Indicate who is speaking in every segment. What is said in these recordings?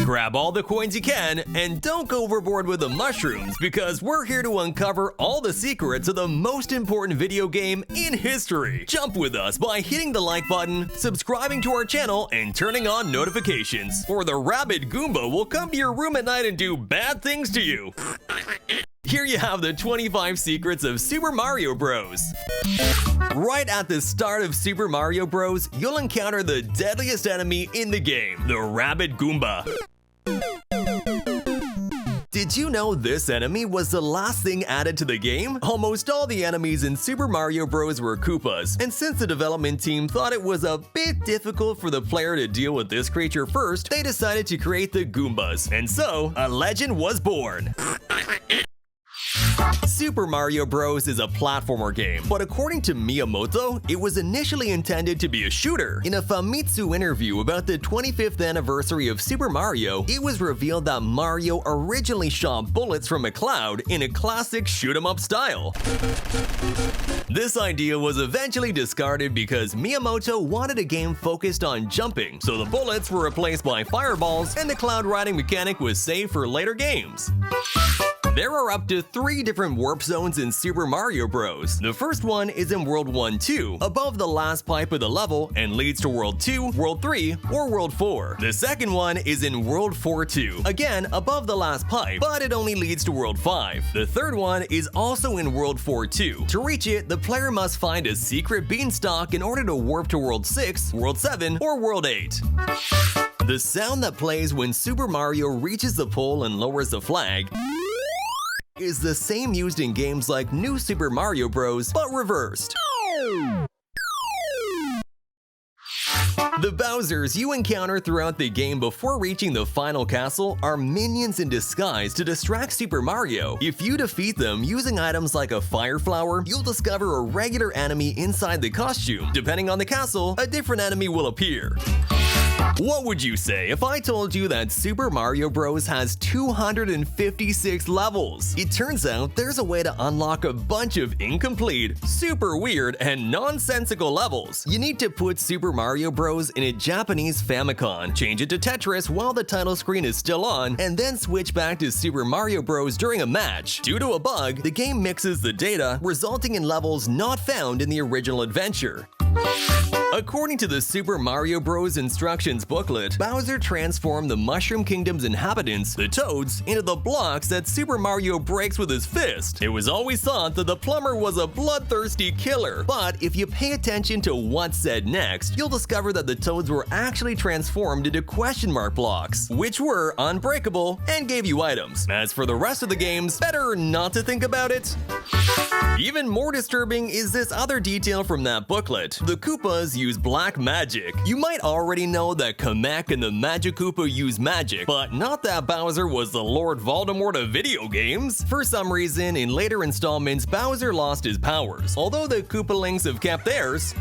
Speaker 1: Grab all the coins you can, and don't go overboard with the mushrooms, because we're here to uncover all the secrets of the most important video game in history. Jump with us by hitting the like button, subscribing to our channel, and turning on notifications, or the rabid Goomba will come to your room at night and do bad things to you. Here you have the 25 secrets of Super Mario Bros. Right at the start of Super Mario Bros, you'll encounter the deadliest enemy in the game, the rabid Goomba. Did you know this enemy was the last thing added to the game? Almost all the enemies in Super Mario Bros. Were Koopas, and since the development team thought it was a bit difficult for the player to deal with this creature first, they decided to create the Goombas, and so a legend was born. Super Mario Bros. Is a platformer game, but according to Miyamoto, it was initially intended to be a shooter. In a Famitsu interview about the 25th anniversary of Super Mario, it was revealed that Mario originally shot bullets from a cloud in a classic shoot-'em-up style. This idea was eventually discarded because Miyamoto wanted a game focused on jumping, so the bullets were replaced by fireballs and the cloud riding mechanic was saved for later games. There are up to 3 different warp zones in Super Mario Bros. The first one is in World 1-2, above the last pipe of the level, and leads to World 2, World 3, or World 4. The second one is in World 4-2, again above the last pipe, but it only leads to World 5. The third one is also in World 4-2. To reach it, the player must find a secret beanstalk in order to warp to World 6, World 7, or World 8. The sound that plays when Super Mario reaches the pole and lowers the flag is the same used in games like New Super Mario Bros., but reversed. The Bowsers you encounter throughout the game before reaching the final castle are minions in disguise to distract Super Mario. If you defeat them using items like a fire flower, you'll discover a regular enemy inside the costume. Depending on the castle, a different enemy will appear. What would you say if I told you that Super Mario Bros. Has 256 levels? It turns out there's a way to unlock a bunch of incomplete, super weird, and nonsensical levels. You need to put Super Mario Bros. In a Japanese Famicom, change it to Tetris while the title screen is still on, and then switch back to Super Mario Bros. During a match. Due to a bug, the game mixes the data, resulting in levels not found in the original adventure. According to the Super Mario Bros. Instructions booklet, Bowser transformed the Mushroom Kingdom's inhabitants, the Toads, into the blocks that Super Mario breaks with his fist. It was always thought that the plumber was a bloodthirsty killer, but if you pay attention to what's said next, you'll discover that the Toads were actually transformed into question mark blocks, which were unbreakable and gave you items. As for the rest of the games, better not to think about it. Even more disturbing is this other detail from that booklet. The Koopas use black magic. You might already know that Kamek and the Magic Koopa use magic, but not that Bowser was the Lord Voldemort of video games. For some reason, in later installments, Bowser lost his powers, although the Koopalings have kept theirs.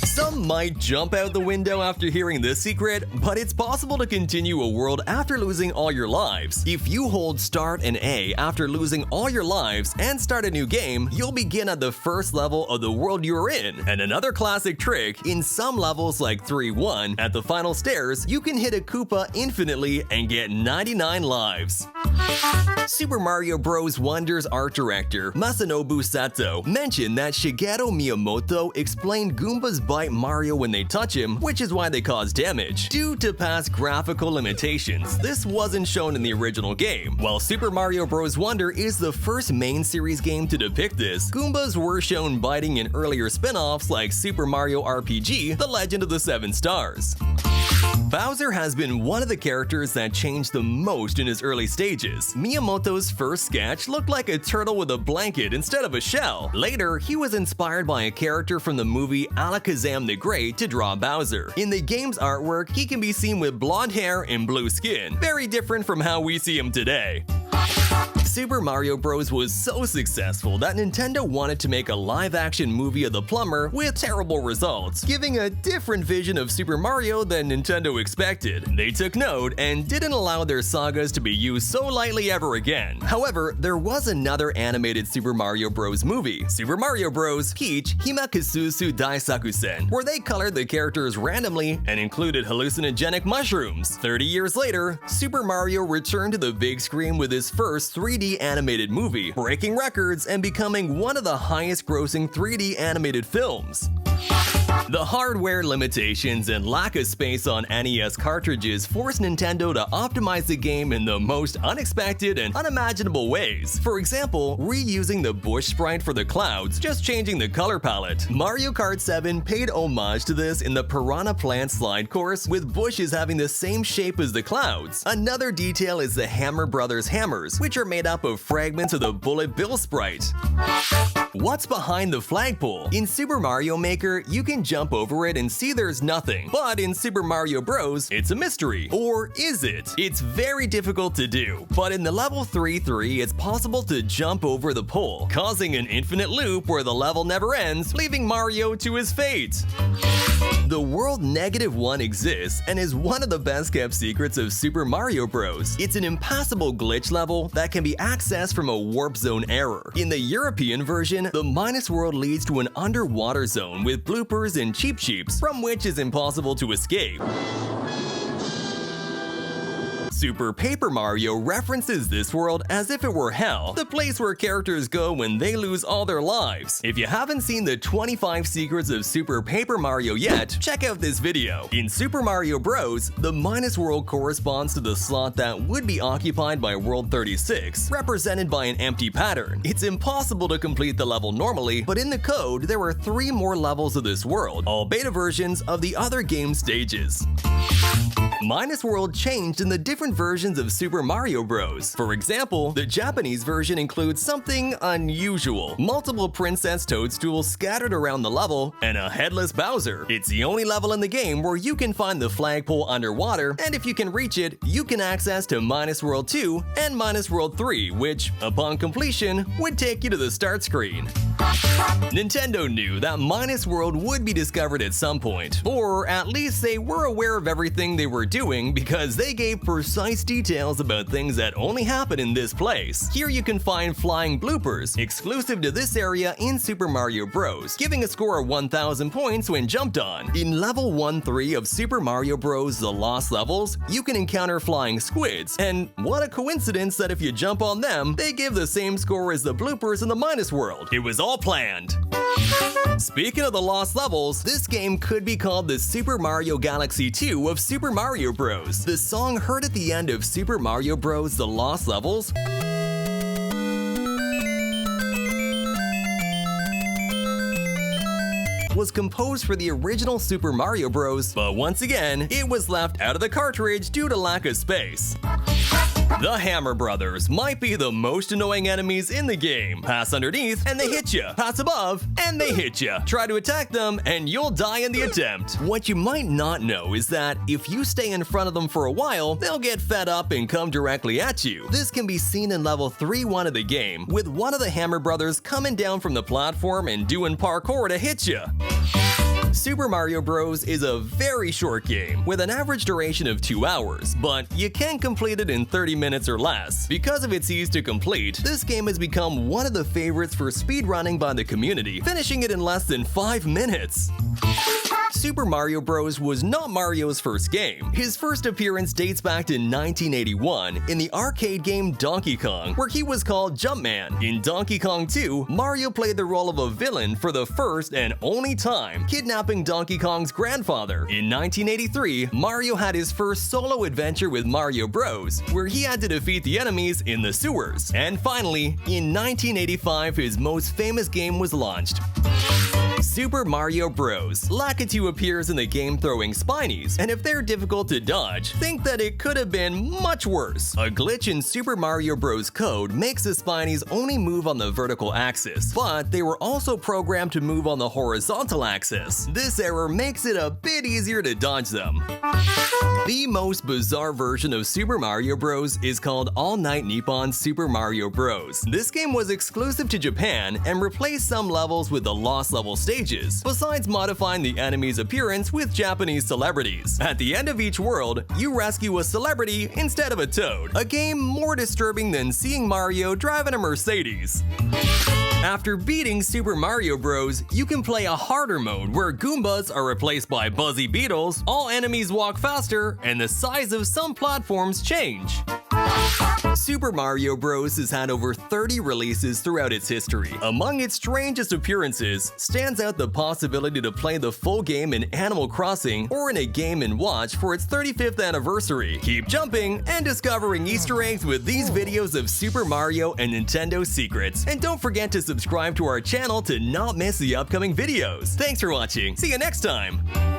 Speaker 1: Some might jump out the window after hearing this secret, but it's possible to continue a world after losing all your lives. If you hold Start and A after losing all your lives and start a new game, you'll begin at the first level of the world you're in. And another classic trick, in some levels like 3-1, at the final stairs, you can hit a Koopa infinitely and get 99 lives. Super Mario Bros. Wonder's art director, Masanobu Sato, mentioned that Shigeru Miyamoto explained Goombas bite Mario when they touch him, which is why they cause damage. Due to past graphical limitations, this wasn't shown in the original game. While Super Mario Bros. Wonder is the first main series game to depict this, Goombas were shown biting in earlier spin-offs like Super Mario RPG: The Legend of the Seven Stars. Bowser has been one of the characters that changed the most in his early stages. Miyamoto's first sketch looked like a turtle with a blanket instead of a shell. Later, he was inspired by a character from the movie Alakazam the Great to draw Bowser. In the game's artwork, he can be seen with blonde hair and blue skin, very different from how we see him today. Super Mario Bros. Was so successful that Nintendo wanted to make a live-action movie of the plumber with terrible results, giving a different vision of Super Mario than Nintendo expected. They took note and didn't allow their sagas to be used so lightly ever again. However, there was another animated Super Mario Bros. Movie, Super Mario Bros. Peach Himakasusu Daisakusen, where they colored the characters randomly and included hallucinogenic mushrooms. 30 years later, Super Mario returned to the big screen with his first 3D animated movie, breaking records and becoming one of the highest-grossing 3D animated films. The hardware limitations and lack of space on NES cartridges forced Nintendo to optimize the game in the most unexpected and unimaginable ways. For example, reusing the bush sprite for the clouds, just changing the color palette. Mario Kart 7 paid homage to this in the Piranha Plant slide course, with bushes having the same shape as the clouds. Another detail is the Hammer Brothers hammers, which are made up of fragments of the Bullet Bill sprite. What's behind the flagpole? In Super Mario Maker, you can jump over it and see there's nothing. But in Super Mario Bros., it's a mystery. Or is it? It's very difficult to do. But in the level 3-3, it's possible to jump over the pole, causing an infinite loop where the level never ends, leaving Mario to his fate. The World -1 exists and is one of the best-kept secrets of Super Mario Bros. It's an impassable glitch level that can be accessed from a warp zone error. In the European version, the Minus World leads to an underwater zone with bloopers and cheap sheeps, from which is impossible to escape. Super Paper Mario references this world as if it were hell, the place where characters go when they lose all their lives. If you haven't seen the 25 secrets of Super Paper Mario yet, check out this video. In Super Mario Bros., the Minus World corresponds to the slot that would be occupied by World 36, represented by an empty pattern. It's impossible to complete the level normally, but in the code, there are 3 more levels of this world, all beta versions of the other game stages. Minus World changed in the different versions of Super Mario Bros. For example, the Japanese version includes something unusual: multiple Princess Toadstools scattered around the level, and a headless Bowser. It's the only level in the game where you can find the flagpole underwater, and if you can reach it, you can access to Minus World 2 and Minus World 3, which, upon completion, would take you to the start screen. Nintendo knew that Minus World would be discovered at some point, or at least they were aware of everything they were doing because they gave precise details about things that only happen in this place. Here you can find flying bloopers, exclusive to this area in Super Mario Bros., giving a score of 1,000 points when jumped on. In level 1-3 of Super Mario Bros. The Lost Levels, you can encounter flying squids, and what a coincidence that if you jump on them, they give the same score as the bloopers in the Minus World. It was all planned. Speaking of the lost levels, this game could be called the Super Mario Galaxy 2 of Super Mario Bros. The song heard at the end of Super Mario Bros. The Lost Levels was composed for the original Super Mario Bros., but once again, it was left out of the cartridge due to lack of space. The Hammer Brothers might be the most annoying enemies in the game. Pass underneath and they hit you. Pass above and they hit you. Try to attack them and you'll die in the attempt. What you might not know is that if you stay in front of them for a while, they'll get fed up and come directly at you. This can be seen in level 3-1 of the game, with one of the Hammer Brothers coming down from the platform and doing parkour to hit you. Super Mario Bros. Is a very short game, with an average duration of 2 hours, but you can complete it in 30 minutes or less. Because of its ease to complete, this game has become one of the favorites for speedrunning by the community, finishing it in less than 5 minutes. Super Mario Bros. Was not Mario's first game. His first appearance dates back to 1981 in the arcade game Donkey Kong, where he was called Jumpman. In Donkey Kong 2, Mario played the role of a villain for the first and only time, kidnapping Donkey Kong's grandfather. In 1983, Mario had his first solo adventure with Mario Bros., where he had to defeat the enemies in the sewers. And finally, in 1985, his most famous game was launched. Super Mario Bros. Lakitu appears in the game throwing spinies, and if they're difficult to dodge, think that it could have been much worse. A glitch in Super Mario Bros. Code makes the spinies only move on the vertical axis, but they were also programmed to move on the horizontal axis. This error makes it a bit easier to dodge them. The most bizarre version of Super Mario Bros. Is called All Night Nippon Super Mario Bros. This game was exclusive to Japan and replaced some levels with the Lost Level stages, besides modifying the enemy's appearance with Japanese celebrities. At the end of each world, you rescue a celebrity instead of a toad, a game more disturbing than seeing Mario driving a Mercedes. After beating Super Mario Bros., you can play a harder mode where Goombas are replaced by buzzy beetles, all enemies walk faster, and the size of some platforms change. Super Mario Bros. Has had over 30 releases throughout its history. Among its strangest appearances stands out the possibility to play the full game in Animal Crossing or in a Game & Watch for its 35th anniversary. Keep jumping and discovering Easter eggs with these videos of Super Mario and Nintendo secrets. And don't forget to subscribe to our channel to not miss the upcoming videos. Thanks for watching. See you next time!